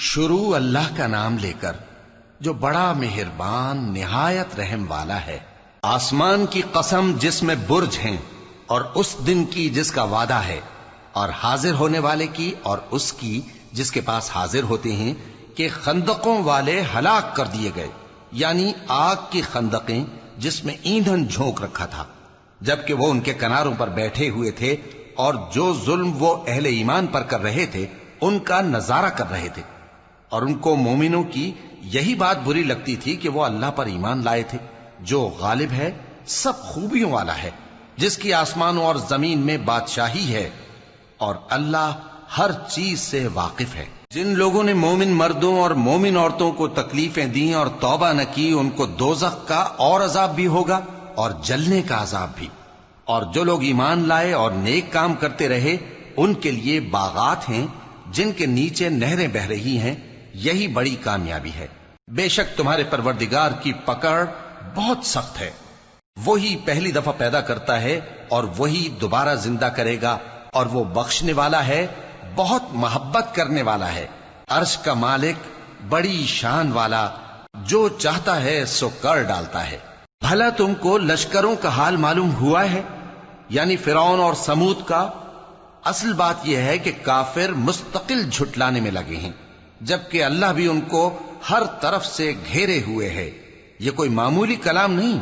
شروع اللہ کا نام لے کر جو بڑا مہربان نہایت رحم والا ہے۔ آسمان کی قسم جس میں برج ہیں، اور اس دن کی جس کا وعدہ ہے، اور حاضر ہونے والے کی اور اس کی جس کے پاس حاضر ہوتے ہیں، کہ خندقوں والے ہلاک کر دیے گئے، یعنی آگ کی خندقیں جس میں ایندھن جھونک رکھا تھا، جبکہ وہ ان کے کناروں پر بیٹھے ہوئے تھے اور جو ظلم وہ اہل ایمان پر کر رہے تھے ان کا نظارہ کر رہے تھے، اور ان کو مومنوں کی یہی بات بری لگتی تھی کہ وہ اللہ پر ایمان لائے تھے جو غالب ہے، سب خوبیوں والا ہے، جس کی آسمانوں اور زمین میں بادشاہی ہے، اور اللہ ہر چیز سے واقف ہے۔ جن لوگوں نے مومن مردوں اور مومن عورتوں کو تکلیفیں دیں اور توبہ نہ کی، ان کو دوزخ کا اور عذاب بھی ہوگا اور جلنے کا عذاب بھی، اور جو لوگ ایمان لائے اور نیک کام کرتے رہے ان کے لیے باغات ہیں جن کے نیچے نہریں بہ رہی ہیں، یہی بڑی کامیابی ہے۔ بے شک تمہارے پروردگار کی پکڑ بہت سخت ہے، وہی پہلی دفعہ پیدا کرتا ہے اور وہی دوبارہ زندہ کرے گا، اور وہ بخشنے والا ہے، بہت محبت کرنے والا ہے، عرش کا مالک، بڑی شان والا، جو چاہتا ہے سو کر ڈالتا ہے۔ بھلا تم کو لشکروں کا حال معلوم ہوا ہے، یعنی فرعون اور سمود کا؟ اصل بات یہ ہے کہ کافر مستقل جھٹلانے میں لگے ہیں، جبکہ اللہ بھی ان کو ہر طرف سے گھیرے ہوئے ہے۔ یہ کوئی معمولی کلام نہیں،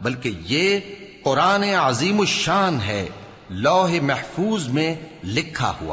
بلکہ یہ قرآن عظیم الشان ہے، لوح محفوظ میں لکھا ہوا۔